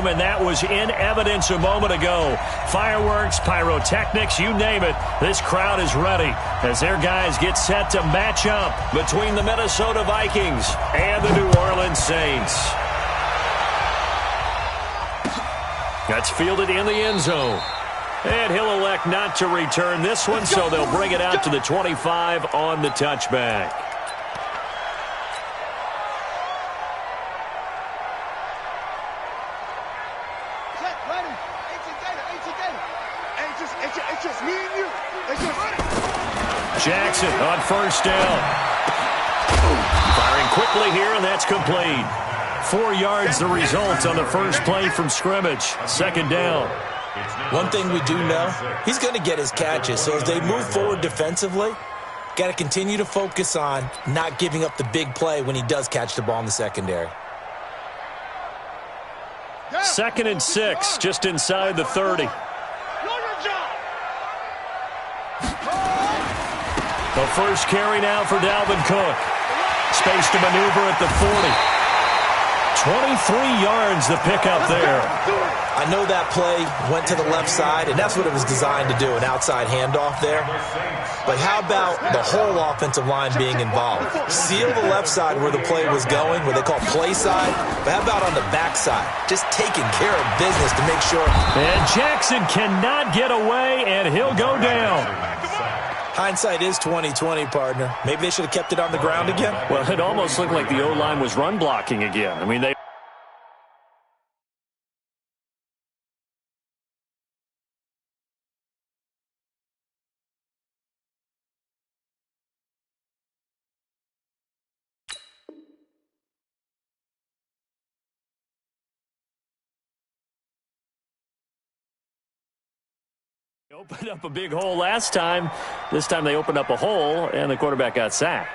game, and that was in evidence a moment ago. Fireworks, pyrotechnics, you name it. This crowd is ready as their guys get set to match up between the Minnesota Vikings and the New Orleans Saints. That's fielded in the end zone. And he'll elect not to return this one, so they'll bring it out to the 25 on the touchback. Jackson on first down. Firing quickly here, and that's complete. 4 yards the result on the first play from scrimmage. Second down. One thing we do know, he's going to get his catches. So as they move forward defensively, got to continue to focus on not giving up the big play when he does catch the ball in the secondary. 2nd and 6, just inside the 30. The first carry now for Dalvin Cook. Space to maneuver at the 40. 23 yards the pickup there. I know that play went to the left side, and that's what it was designed to do, an outside handoff there. But how about the whole offensive line being involved? Seal the left side where the play was going, what they call play side, but how about on the back side? Just taking care of business to make sure. And Jackson cannot get away, and he'll go down. Hindsight is 20/20, partner. Maybe they should have kept it on the ground again. Well, it almost looked like the O-line was run blocking again. I mean, they... opened up a big hole last time. This time they opened up a hole, and the quarterback got sacked.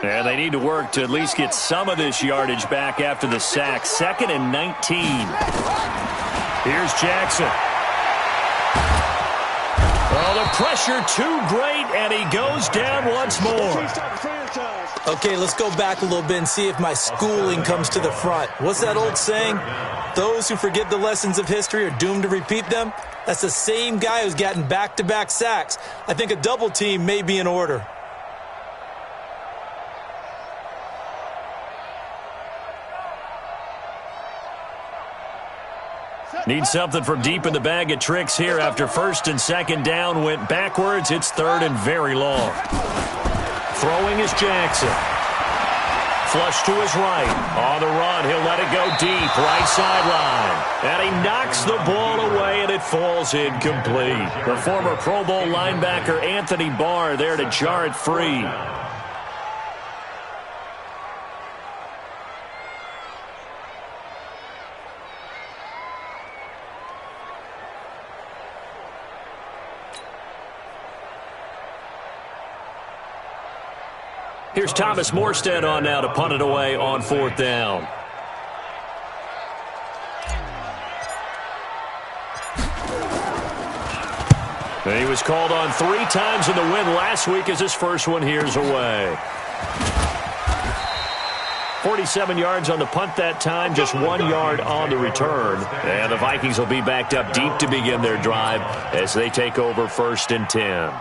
And they need to work to at least get some of this yardage back after the sack. 2nd and 19. Here's Jackson. Oh, the pressure too great, and he goes down once more. Okay, let's go back a little bit and see if my schooling comes to the front. What's that old saying? Those who forget the lessons of history are doomed to repeat them. That's the same guy who's gotten back-to-back sacks. I think a double team may be in order. Need something from deep in the bag of tricks here after 1st and 2nd down went backwards. It's 3rd and very long. Throwing is Jackson. Flush to his right. On the run, he'll let it go deep. Right sideline. And he knocks the ball away, and it falls incomplete. The former Pro Bowl linebacker Anthony Barr there to jar it free. Here's Thomas Morstead on now to punt it away on 4th down. And he was called on 3 times in the win last week as his first one here's away. 47 yards on the punt that time, just 1 yard on the return. And the Vikings will be backed up deep to begin their drive as they take over 1st and 10.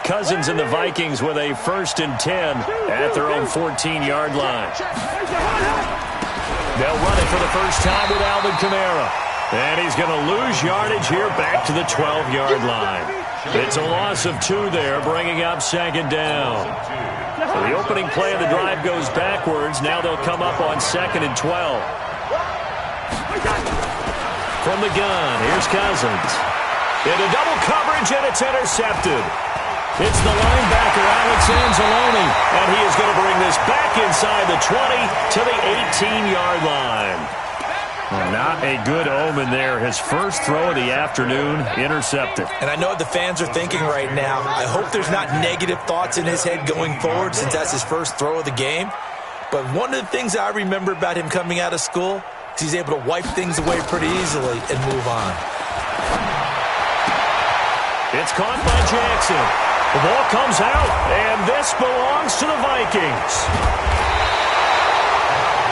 Cousins and the Vikings with a 1st and 10 at their own 14-yard line. They'll run it for the first time with Alvin Kamara. And he's going to lose yardage here back to the 12-yard line. It's a loss of 2 there, bringing up 2nd down. So the opening play of the drive goes backwards. Now they'll come up on 2nd and 12. From the gun, here's Cousins. Into double coverage, and it's intercepted. It's the linebacker, Alex Anzalone, and he is going to bring this back inside the 20 to the 18-yard line. Well, not a good omen there. His first throw of the afternoon intercepted. And I know what the fans are thinking right now. I hope there's not negative thoughts in his head going forward since that's his first throw of the game. But one of the things I remember about him coming out of school, He's able to wipe things away pretty easily and move on. It's caught by Jackson. The ball comes out, and this belongs to the Vikings.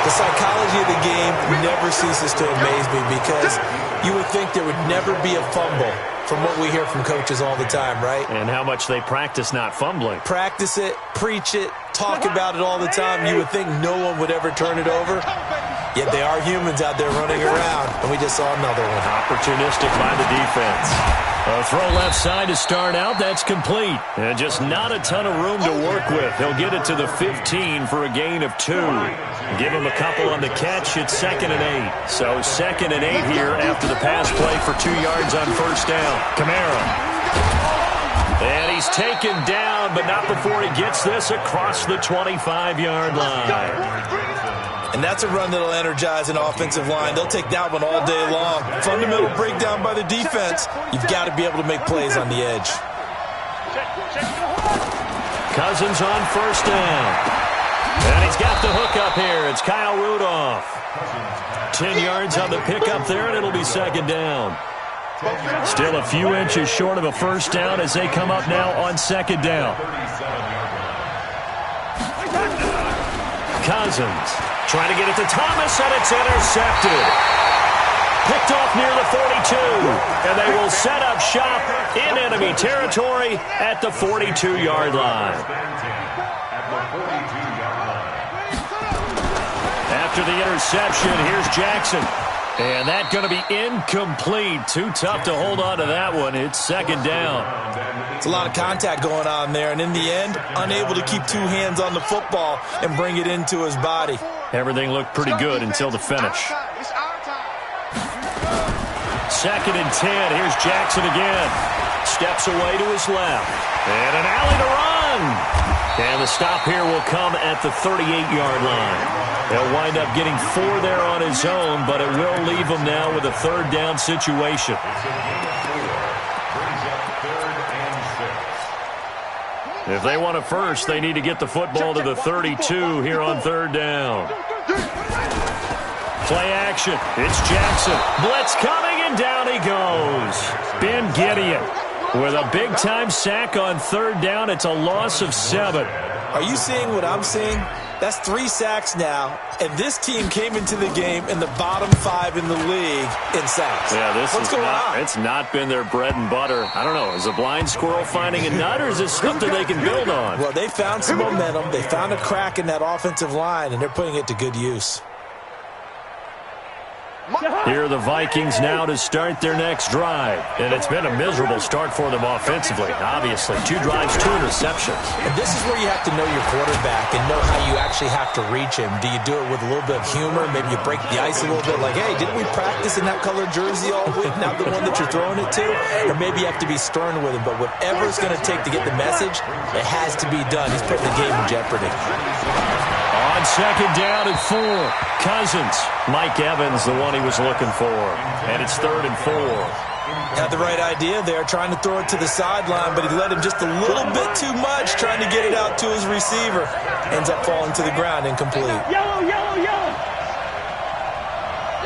The psychology of the game never ceases to amaze me because you would think there would never be a fumble from what we hear from coaches all the time, right? And how much they practice not fumbling. Practice it, preach it, talk about it all the time. You would think no one would ever turn it over. Yet they are humans out there running around, and we just saw another one. Opportunistic by the defense. A throw left side to start out. That's complete. And just not a ton of room to work with. He'll get it to the 15 for a gain of 2. Give him a couple on the catch. It's 2nd and 8. So 2nd and 8 here after the pass play for 2 yards on first down. Kamara. And he's taken down, but not before he gets this across the 25-yard line. And that's a run that'll energize an offensive line. They'll take that one all day long. Fundamental breakdown by the defense. You've got to be able to make plays on the edge. Cousins on first down. And he's got the hook up here. It's Kyle Rudolph. 10 yards on the pickup there, and it'll be 2nd down. Still a few inches short of a first down as they come up now on 2nd down. Cousins trying to get it to Thomas, and it's intercepted. Picked off near the 42, and they will set up shop in enemy territory at the 42-yard line. After the interception, here's Jackson. And that's going to be incomplete. Too tough to hold on to that one. It's 2nd down. It's a lot of contact going on there, and in the end, unable to keep 2 hands on the football and bring it into his body. Everything looked pretty good until the finish. 2nd and 10. Here's Jackson again. Steps away to his left. And an alley to run. And the stop here will come at the 38-yard line. He'll wind up getting 4 there on his own, but it will leave him now with a 3rd down situation. If they want a first, they need to get the football to the 32 here on 3rd down. Play action. It's Jackson. Blitz coming, and down he goes. Ben Gideon with a big-time sack on 3rd down. It's a loss of 7. Are you seeing what I'm seeing? That's 3 sacks now, and this team came into the game in the bottom 5 in the league in sacks. Yeah, What's going on? It's not been their bread and butter. I don't know. Is a blind squirrel finding a nut, or is this something they can build on? Well, they found some momentum. They found a crack in that offensive line, and they're putting it to good use. Here are the Vikings now to start their next drive. And it's been a miserable start for them offensively, obviously. 2 drives, 2 interceptions. And this is where you have to know your quarterback and know how you actually have to reach him. Do you do it with a little bit of humor? Maybe you break the ice a little bit like, hey, didn't we practice in that colored jersey all week? Not the one that you're throwing it to? Or maybe you have to be stern with him. But whatever it's going to take to get the message, it has to be done. He's putting the game in jeopardy. On 2nd down and 4. Cousins. Mike Evans, the one he was looking for. And it's 3rd and 4. Had the right idea there, trying to throw it to the sideline, but he let him just a little bit too much, trying to get it out to his receiver. Ends up falling to the ground, incomplete. Yellow, yellow, yellow.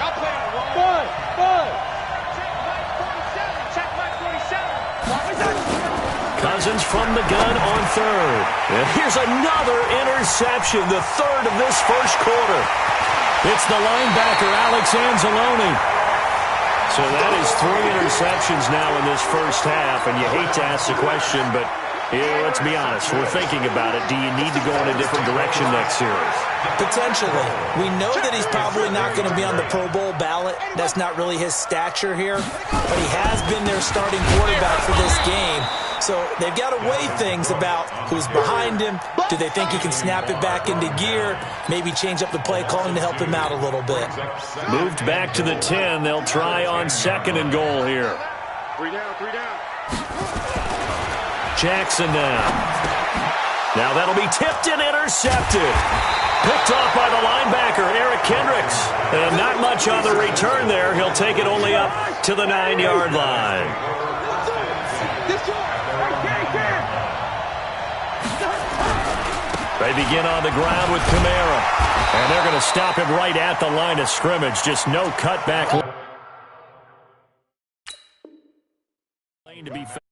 Y'all playing Bud, Bud. Check my 47. Cousins from the gun on 3rd. And here's another interception, the 3rd of this first quarter. It's the linebacker, Alex Anzalone. So that is 3 interceptions now in this first half, and you hate to ask the question, but let's be honest. We're thinking about it. Do you need to go in a different direction next series? Potentially. We know that he's probably not going to be on the Pro Bowl ballot. That's not really his stature here, but he has been their starting quarterback for this game. So they've got to weigh things about who's behind him. Do they think he can snap it back into gear? Maybe change up the play calling to help him out a little bit. Moved back to the 10. They'll try on 2nd and goal here. 3 down, 3 down. Jackson now. Now that'll be tipped and intercepted. Picked off by the linebacker, Eric Kendricks. And not much on the return there. He'll take it only up to the 9-yard line. They begin on the ground with Kamara. And they're going to stop him right at the line of scrimmage. Just no cutback lane to be found.